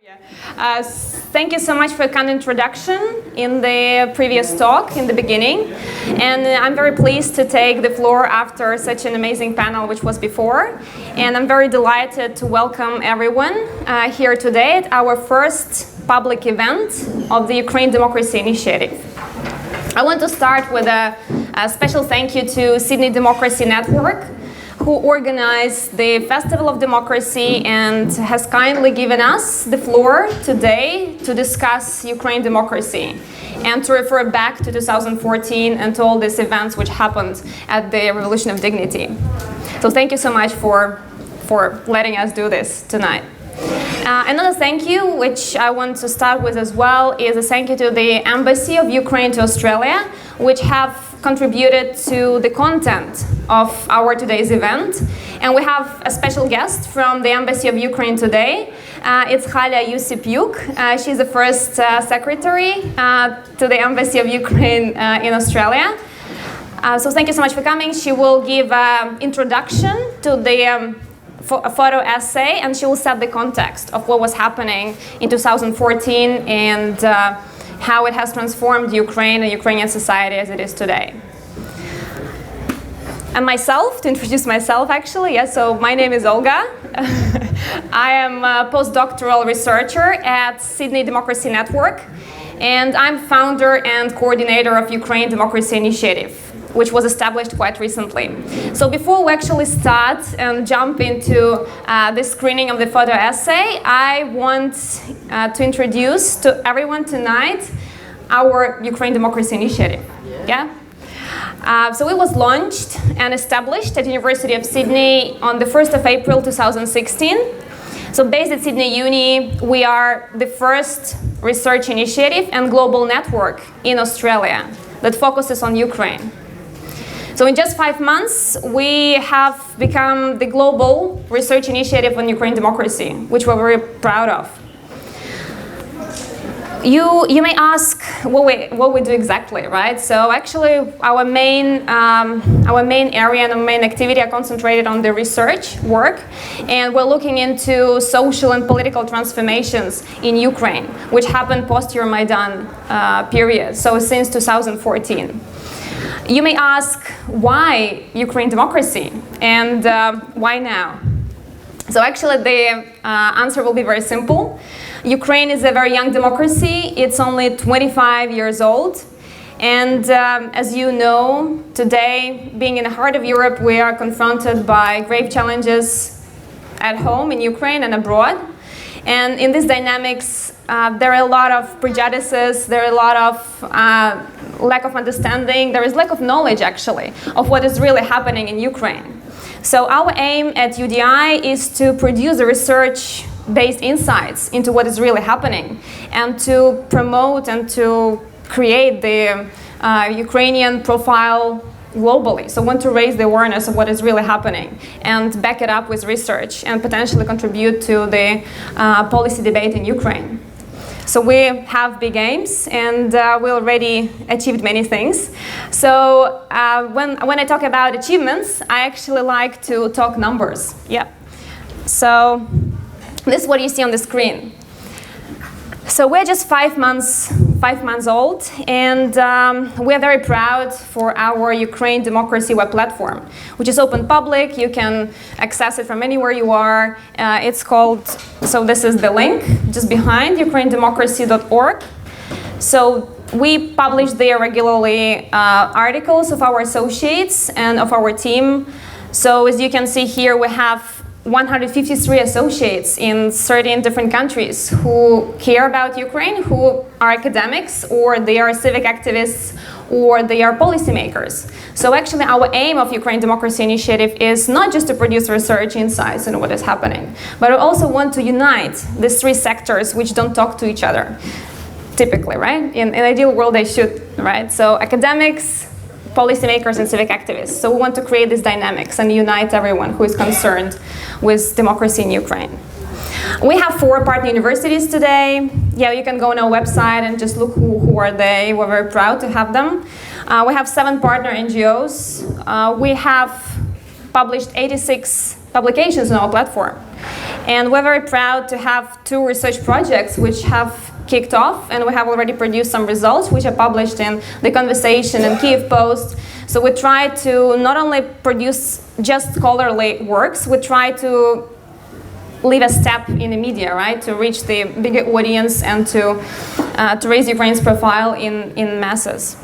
Thank you so much for the kind introduction in the previous talk in the beginning, and I'm very pleased to take the floor after such an amazing panel which was before, and I'm very delighted to welcome everyone here today at our first public event of the Ukraine Democracy Initiative. I want to start with a special thank you to Sydney Democracy Network, who organized the Festival of Democracy and has kindly given us the floor today to discuss Ukraine democracy and to refer back to 2014 and to all these events which happened at the Revolution of Dignity. So thank you so much for letting us do this tonight. Another thank you, which I want to start with as well, is a thank you to the Embassy of Ukraine to Australia, which have contributed to the content of our today's event. And we have a special guest from the Embassy of Ukraine today. It's Khalia Yusipyuk. She's the first secretary to the Embassy of Ukraine in Australia. So thank you so much for coming. She will give an introduction to the photo essay, and she will set the context of what was happening in 2014 and how it has transformed Ukraine and Ukrainian society as it is today. And myself, to introduce myself actually, yes, so my name is Olga. I am a postdoctoral researcher at Sydney Democracy Network, and I'm founder and coordinator of Ukraine Democracy Initiative, which was established quite recently. So before we actually start and jump into the screening of the photo essay, I want to introduce to everyone tonight our Ukraine Democracy Initiative. Yeah? So it was launched and established at the University of Sydney on the 1st of April 2016. So based at Sydney Uni, we are the first research initiative and global network in Australia that focuses on Ukraine. So in just 5 months, we have become the global research initiative on Ukraine democracy, which we're very proud of. You may ask what we do exactly, right? So actually, our main area and our main activity are concentrated on the research work, and we're looking into social and political transformations in Ukraine, which happened post-Euromaidan period, so since 2014. You may ask, why Ukraine democracy, and why now? So actually the answer will be very simple. Ukraine is a very young democracy. It's only 25 years old. And as you know, today, being in the heart of Europe, we are confronted by grave challenges at home in Ukraine and abroad. And in these dynamics, there are a lot of prejudices, there are a lot of lack of understanding, there is lack of knowledge actually of what is really happening in Ukraine. So our aim at UDI is to produce a research-based insights into what is really happening and to promote and to create the Ukrainian profile globally. So we want to raise the awareness of what is really happening and back it up with research and potentially contribute to the policy debate in Ukraine. So we have big aims, and we already achieved many things. So when I talk about achievements, I actually like to talk numbers. Yeah. So this is what you see on the screen. So we're just 5 months old, and we're very proud for our Ukraine Democracy web platform, which is open public. You can access it from anywhere you are. It's called, so this is the link just behind, ukrainedemocracy.org. So we publish there regularly articles of our associates and of our team. So as you can see here, we have 153 associates in 13 different countries who care about Ukraine, who are academics, or they are civic activists, or they are policymakers. So actually our aim of Ukraine Democracy Initiative is not just to produce research insights into what is happening, but we also want to unite these three sectors which don't talk to each other, typically, right? In an ideal world they should, right? So academics, policymakers and civic activists. So we want to create these dynamics and unite everyone who is concerned with democracy in Ukraine. We have 4 partner universities today. Yeah, you can go on our website and just look who are they. We're very proud to have them. We have 7 partner NGOs. We have published 86 publications on our platform. And we're very proud to have 2 research projects which have kicked off, and we have already produced some results which are published in The Conversation and Kyiv Post. So we try to not only produce just scholarly works, we try to leave a step in the media, right, to reach the bigger audience and to raise Ukraine's profile in masses.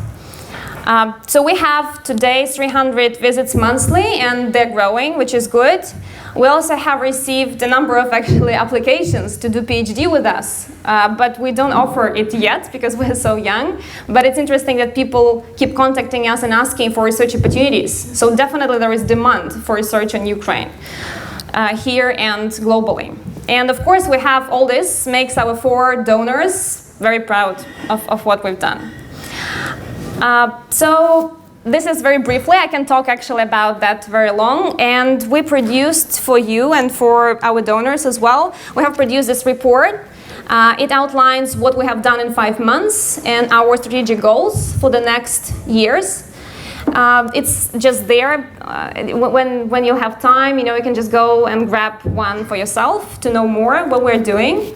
So we have today 300 visits monthly, and they're growing, which is good. We also have received a number of actually applications to do PhD with us, but we don't offer it yet because we're so young. But it's interesting that people keep contacting us and asking for research opportunities. So definitely there is demand for research on Ukraine here and globally. And of course we have all this makes our 4 donors very proud of what we've done. So this is very briefly, I can talk actually about that very long, and we produced for you and for our donors as well, we have produced this report. It outlines what we have done in 5 months and our strategic goals for the next years. It's just there. When you have time, you can just go and grab one for yourself to know more what we're doing.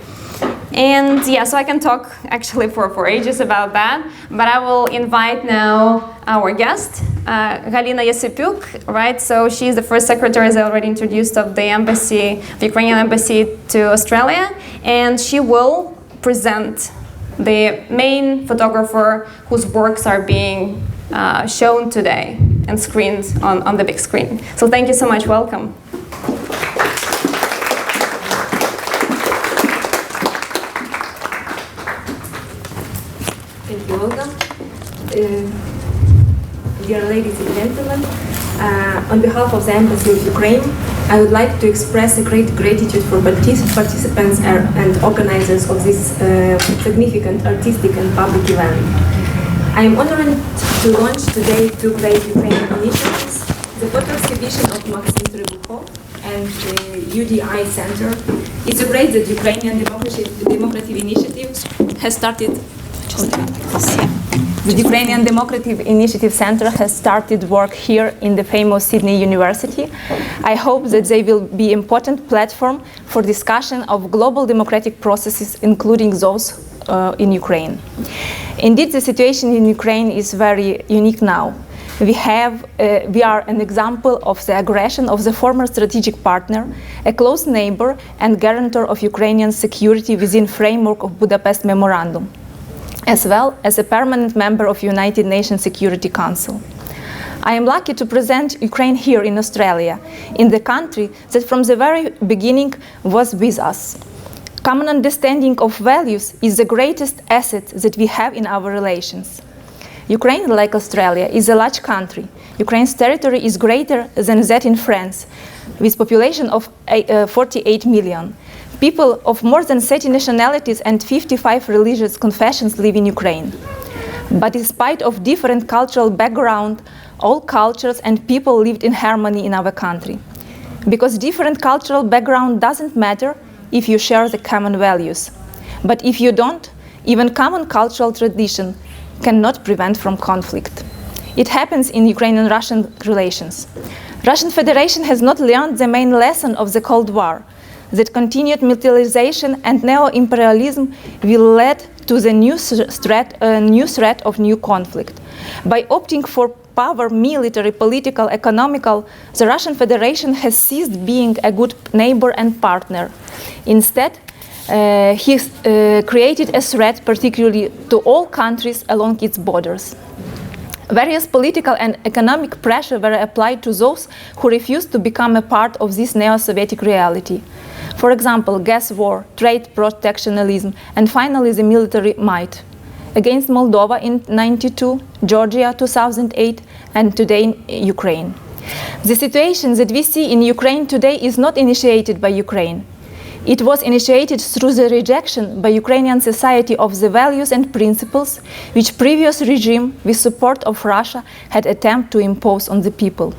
And yeah, so I can talk actually for ages about that, but I will invite now our guest, Galina Yesipuk, right? So she's the first secretary, as I already introduced, of the embassy, the Ukrainian embassy to Australia, and she will present the main photographer whose works are being shown today and screened on the big screen. So thank you so much, welcome. Thank you, Olga. Dear ladies and gentlemen, on behalf of the Embassy of Ukraine, I would like to express a great gratitude for participants and organizers of this significant artistic and public event. I am honored to launch today 2 great Ukrainian initiatives, the photo exhibition of Maxim Tribukov and the UDI Center. It's great that Ukrainian Democratic Initiative has started. The Ukrainian Democratic Initiative Center has started work here in the famous Sydney University. I hope that they will be an important platform for discussion of global democratic processes, including those in Ukraine. Indeed, the situation in Ukraine is very unique now. We are an example of the aggression of the former strategic partner, a close neighbor and guarantor of Ukrainian security within framework of Budapest Memorandum, as well as a permanent member of United Nations Security Council. I am lucky to present Ukraine here in Australia, in the country that from the very beginning was with us. Common understanding of values is the greatest asset that we have in our relations. Ukraine, like Australia, is a large country. Ukraine's territory is greater than that in France, with population of 48 million. People of more than 30 nationalities and 55 religious confessions live in Ukraine. But in spite of different cultural background, all cultures and people lived in harmony in our country. Because different cultural background doesn't matter if you share the common values. But if you don't, even common cultural tradition cannot prevent from conflict. It happens in Ukrainian-Russian relations. Russian Federation has not learned the main lesson of the Cold War, that continued militarization and neo-imperialism will lead to the new threat of new conflict. By opting for power, military, political, economical, the Russian Federation has ceased being a good neighbor and partner. Instead, he created a threat particularly to all countries along its borders. Various political and economic pressure were applied to those who refused to become a part of this neo-Soviet reality. For example, gas war, trade protectionism, and finally the military might. Against Moldova in 1992, Georgia 2008, and today Ukraine. The situation that we see in Ukraine today is not initiated by Ukraine. It was initiated through the rejection by Ukrainian society of the values and principles which previous regime, with support of Russia, had attempted to impose on the people.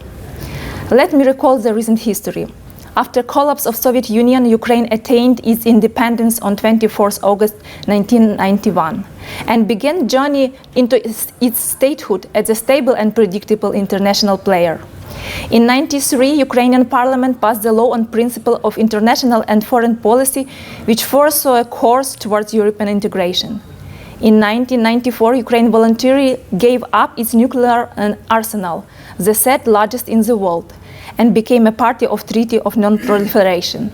Let me recall the recent history. After collapse of Soviet Union, Ukraine attained its independence on 24th August 1991 and began journey into its statehood as a stable and predictable international player. In 1993, Ukrainian parliament passed the law on principle of international and foreign policy, which foresaw a course towards European integration. In 1994, Ukraine voluntarily gave up its nuclear arsenal, the third largest in the world, and became a party of Treaty of Non-Proliferation.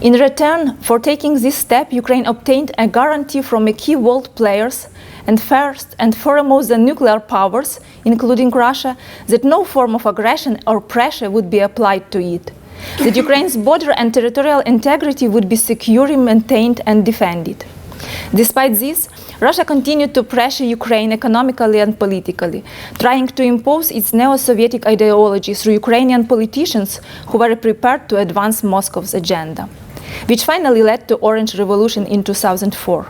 In return for taking this step, Ukraine obtained a guarantee from key world players, and first and foremost the nuclear powers, including Russia, that no form of aggression or pressure would be applied to it, that Ukraine's border and territorial integrity would be securely maintained and defended. Despite this, Russia continued to pressure Ukraine economically and politically, trying to impose its neo-Soviet ideology through Ukrainian politicians who were prepared to advance Moscow's agenda, which finally led to Orange Revolution in 2004.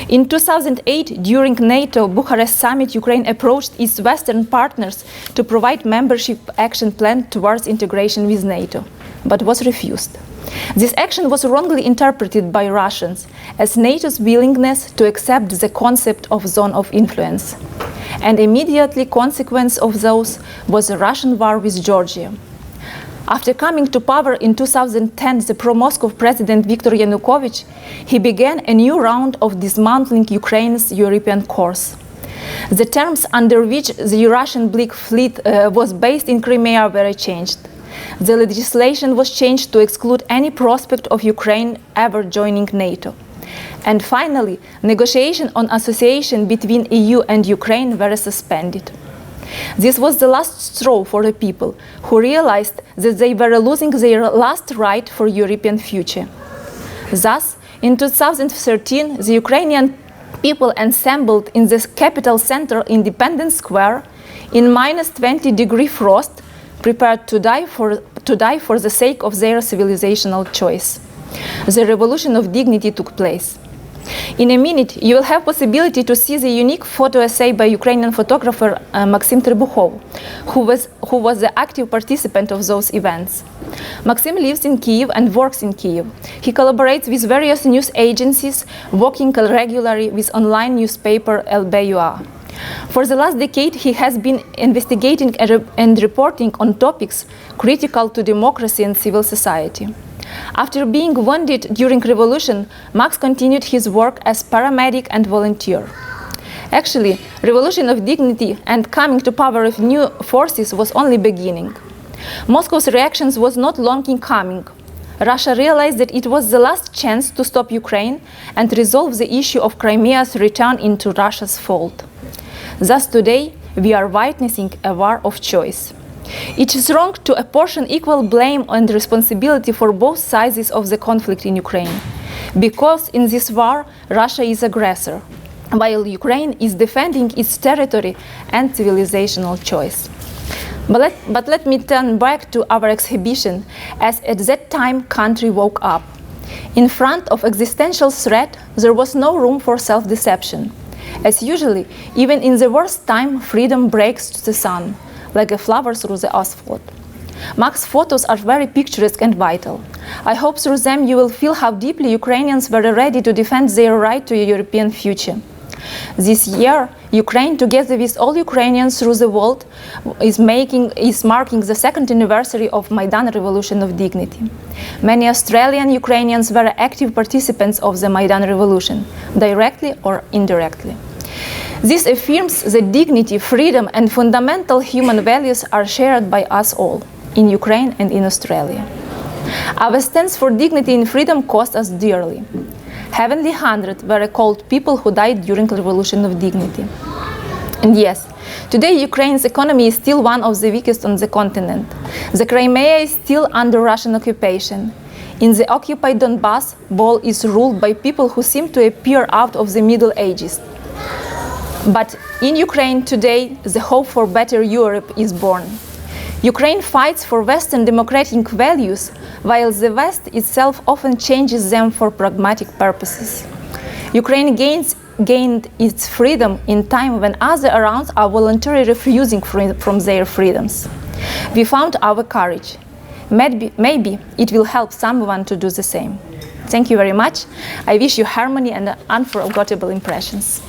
In 2008, during NATO Bucharest summit, Ukraine approached its Western partners to provide membership action plan towards integration with NATO, but was refused. This action was wrongly interpreted by Russians as NATO's willingness to accept the concept of zone of influence. And immediately consequence of those was the Russian war with Georgia. After coming to power in 2010, the pro-Moscow president Viktor Yanukovych, he began a new round of dismantling Ukraine's European course. The terms under which the Russian Black Fleet was based in Crimea were changed. The legislation was changed to exclude any prospect of Ukraine ever joining NATO. And finally, negotiations on association between EU and Ukraine were suspended. This was the last straw for the people who realized that they were losing their last right for European future. Thus, in 2013, the Ukrainian people assembled in the capital center Independence Square in minus 20-degree frost, prepared to die for the sake of their civilizational choice. The revolution of dignity took place. In a minute, you will have possibility to see the unique photo essay by Ukrainian photographer Maxim Tribukov, who was the active participant of those events. Maxim lives in Kyiv and works in Kyiv. He collaborates with various news agencies, working regularly with online newspaper LB.ua. For the last decade, he has been investigating and reporting on topics critical to democracy and civil society. After being wounded during revolution, Max continued his work as paramedic and volunteer. Actually, revolution of dignity and coming to power of new forces was only beginning. Moscow's reactions was not long in coming. Russia realized that it was the last chance to stop Ukraine and resolve the issue of Crimea's return into Russia's fold. Thus today, we are witnessing a war of choice. It is wrong to apportion equal blame and responsibility for both sides of the conflict in Ukraine, because in this war, Russia is aggressor, while Ukraine is defending its territory and civilizational choice. But let me turn back to our exhibition, as at that time country woke up. In front of existential threat, there was no room for self-deception. As usually, even in the worst time, freedom breaks to the sun, like a flower through the asphalt. Max's photos are very picturesque and vital. I hope through them you will feel how deeply Ukrainians were ready to defend their right to a European future. This year, Ukraine, together with all Ukrainians through the world, is marking the second anniversary of Maidan Revolution of Dignity. Many Australian Ukrainians were active participants of the Maidan Revolution, directly or indirectly. This affirms that dignity, freedom, and fundamental human values are shared by us all, in Ukraine and in Australia. Our stance for dignity and freedom cost us dearly. Heavenly 100 were called people who died during the Revolution of Dignity. And yes, today Ukraine's economy is still one of the weakest on the continent. The Crimea is still under Russian occupation. In the occupied Donbass, Bol is ruled by people who seem to appear out of the Middle Ages. But in Ukraine today, the hope for better Europe is born. Ukraine fights for Western democratic values, while the West itself often changes them for pragmatic purposes. Ukraine gained its freedom in time when others around are voluntarily refusing from their freedoms. We found our courage. Maybe it will help someone to do the same. Thank you very much. I wish you harmony and unforgettable impressions.